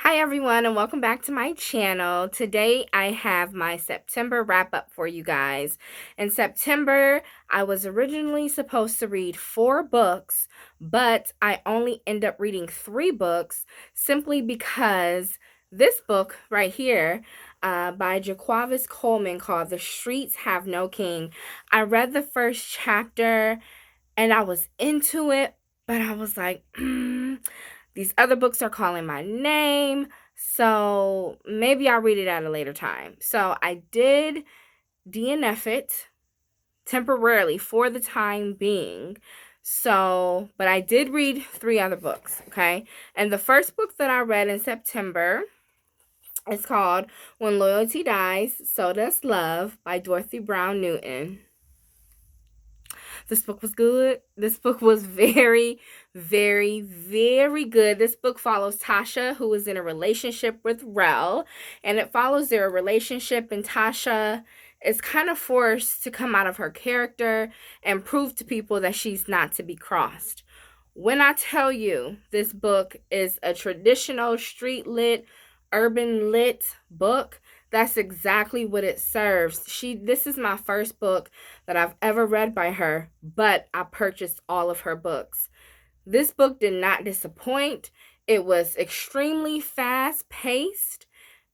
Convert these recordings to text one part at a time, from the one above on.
Hi everyone and welcome back to my channel. Today I have my September wrap up for you guys. In September, I was originally supposed to read 4 books, but I only end up reading 3 books simply because this book right here by Jaquavis Coleman called The Streets Have No King. I read the first chapter and I was into it, but I was like, these other books are calling my name, so maybe I'll read it at a later time. So I did DNF it temporarily for the time being. So, but I did read 3 other books, okay? And the first book that I read in September is called When Loyalty Dies, So Does Love by Dorothy Brown Newton. This book was good. This book was very, very, very good. This book follows Tasha, who is in a relationship with Rel, and it follows their relationship, and Tasha is kind of forced to come out of her character and prove to people that she's not to be crossed. When I tell you this book is a traditional street lit, urban lit book, that's exactly what it serves. This is my first book that I've ever read by her, but I purchased all of her books. This book did not disappoint. It was extremely fast paced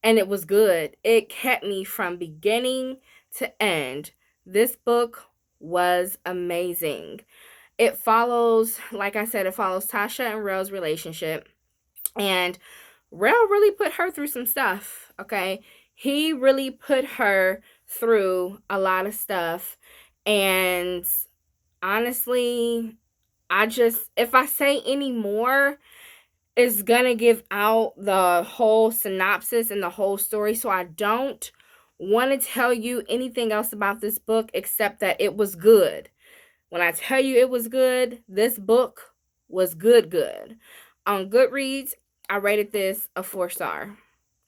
and it was good. It kept me from beginning to end. This book was amazing. It follows, like I said, it follows Tasha and Rel's relationship. And Rel really put her through some stuff, okay? He really put her through a lot of stuff. And honestly, if I say any more, it's gonna give out the whole synopsis and the whole story. So I don't want to tell you anything else about this book except that it was good. When I tell you it was good, this book was good. On Goodreads, I rated this a 4-star.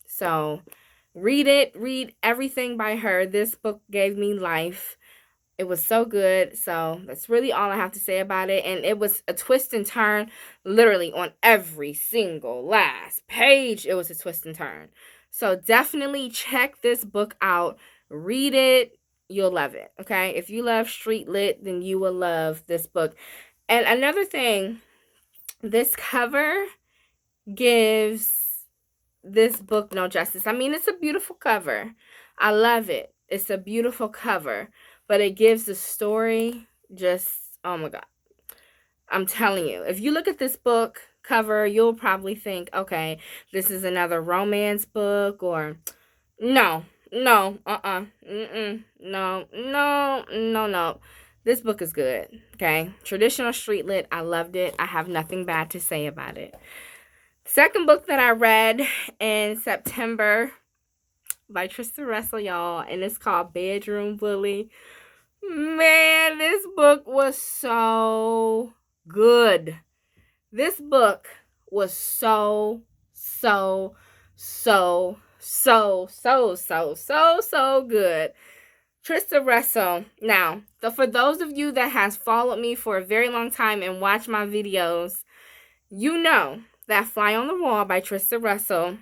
So read it, read everything by her. This book gave me life. It was so good. So that's really all I have to say about it. And it was a twist and turn, literally on every single last page. It was a twist and turn. So definitely check this book out. Read it. You'll love it. Okay. If you love street lit, then you will love this book. And another thing, this cover gives this book no justice. I mean, it's a beautiful cover. I love it. It's a beautiful cover, but it gives the story just, oh my God. I'm telling you, if you look at this book cover, you'll probably think, okay, this is another romance book, or no, no, no. This book is good, okay? Traditional street lit. I loved it. I have nothing bad to say about it. Second book that I read in September by Trista, y'all, and it's called Bedroom Bully. Man, this book was so good. This book was so good. Trista Russell. Now, for those of you that has followed me for a very long time and watched my videos, you know that Fly on the Wall by Trista Russell,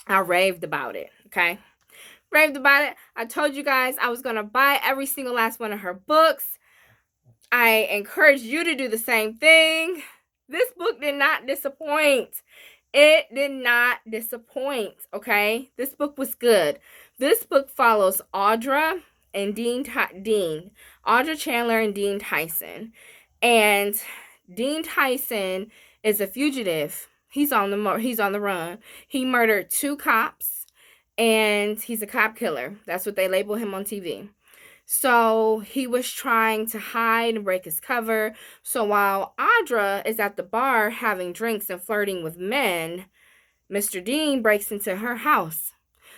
I raved about it, okay? Raved about it. I told you guys I was going to buy every single last one of her books. I encourage you to do the same thing. This book did not disappoint. It did not disappoint, okay? This book was good. This book follows Audra and Dean. Audra Chandler and Dean Tyson. And Dean Tyson is a fugitive. He's on the run. He murdered 2 cops, and he's a cop killer. That's what they label him on TV. So he was trying to hide and break his cover. So while Audra is at the bar having drinks and flirting with men, Mr. Dean breaks into her house.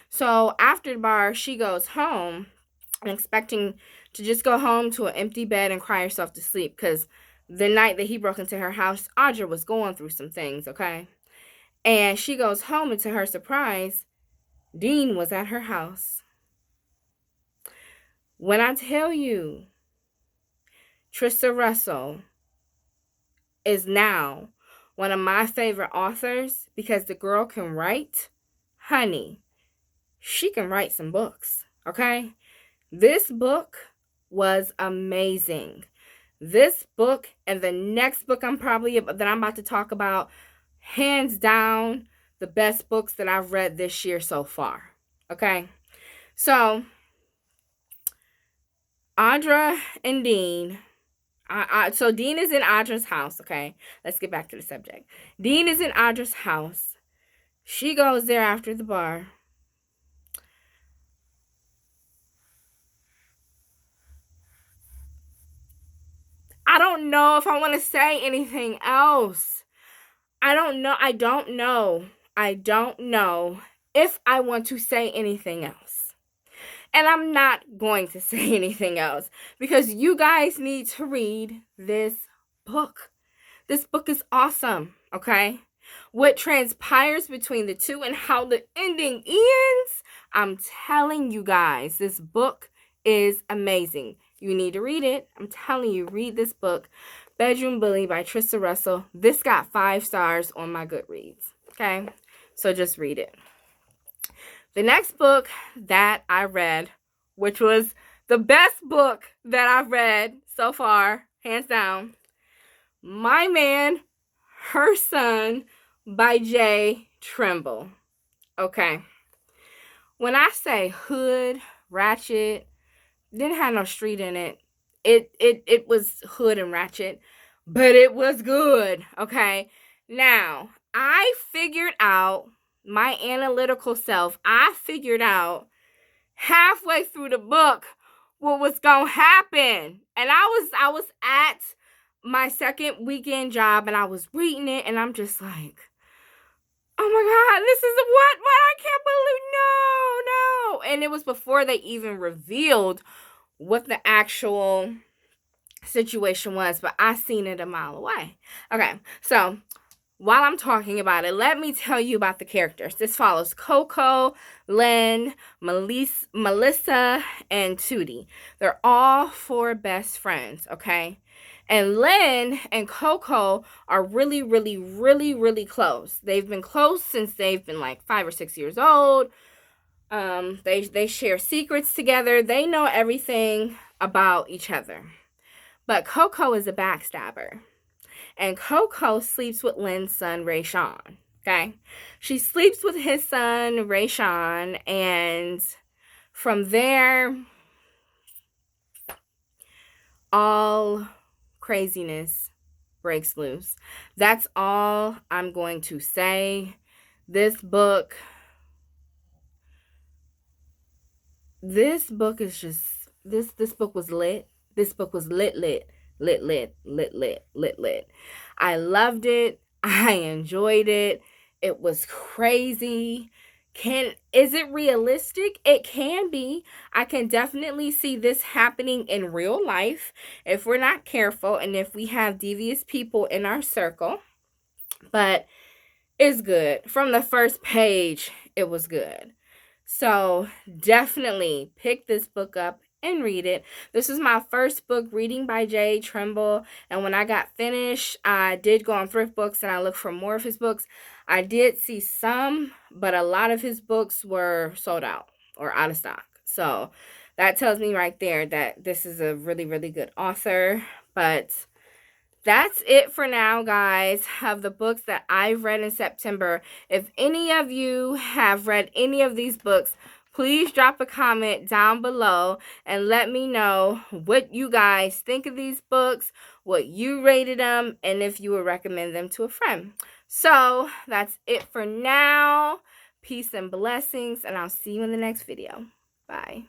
So after the bar, she goes home and expecting to just go home to an empty bed and cry herself to sleep, because the night that he broke into her house, Audra was going through some things, okay? And she goes home, and to her surprise, Dean was at her house. When I tell you, Trista Russell is now one of my favorite authors, because the girl can write. Honey, she can write some books, okay? This book was amazing. This book and the next book I'm about to talk about, hands down, the best books that I've read this year so far. Okay? So, Audra and Dean. So Dean is in Audra's house, okay? Let's get back to the subject. Dean is in Audra's house. She goes there after the bar. I don't know if I want to say anything else. I don't know if I want to say anything else. And I'm not going to say anything else because you guys need to read this book. This book is awesome, okay? What transpires between the two and how the ending ends, I'm telling you guys, this book is amazing. You need to read it. I'm telling you, read this book, Bedroom Bully by Trista Russell. This got 5 stars on my Goodreads, okay? So just read it. The next book that I read, which was the best book that I've read so far, hands down, My Man, Her Son by J.Tremble. Okay. When I say hood, ratchet, didn't have no street in it. It was hood and ratchet, but it was good. Okay. Now, I figured out my analytical self. I figured out halfway through the book what was gonna happen. And I was at my second weekend job and I was reading it and I'm just like, oh my God, this is what? I can't believe, no. And it was before they even revealed what the actual situation was, but I seen it a mile away. Okay, so while I'm talking about it, let me tell you about the characters. This follows Coco, Len, Melissa, and Tootie. They're all 4 best friends, okay? And Len and Coco are really, really, really, really close. They've been close since they've been like 5 or 6 years old. They share secrets together. They know everything about each other. But Coco is a backstabber. And Coco sleeps with Len's son, Rayshawn. Okay? She sleeps with his son, Rayshawn, and from there, all craziness breaks loose. That's all I'm going to say. This book is just, this book was lit. This book was lit. I loved it. I enjoyed it. It was crazy. Is it realistic? It can be. I can definitely see this happening in real life if we're not careful and if we have devious people in our circle. But it's good. From the first page, it was good. So definitely pick this book up and read it. This is my first book reading by J.Tremble, and when I got finished, I did go on Thrift Books and I looked for more of his books. I did see some, but a lot of his books were sold out or out of stock. So that tells me right there that this is a really, really good author. But that's it for now, guys, of the books that I've read in September. If any of you have read any of these books, please drop a comment down below and let me know what you guys think of these books, what you rated them, and if you would recommend them to a friend. So that's it for now. Peace and blessings, and I'll see you in the next video. Bye.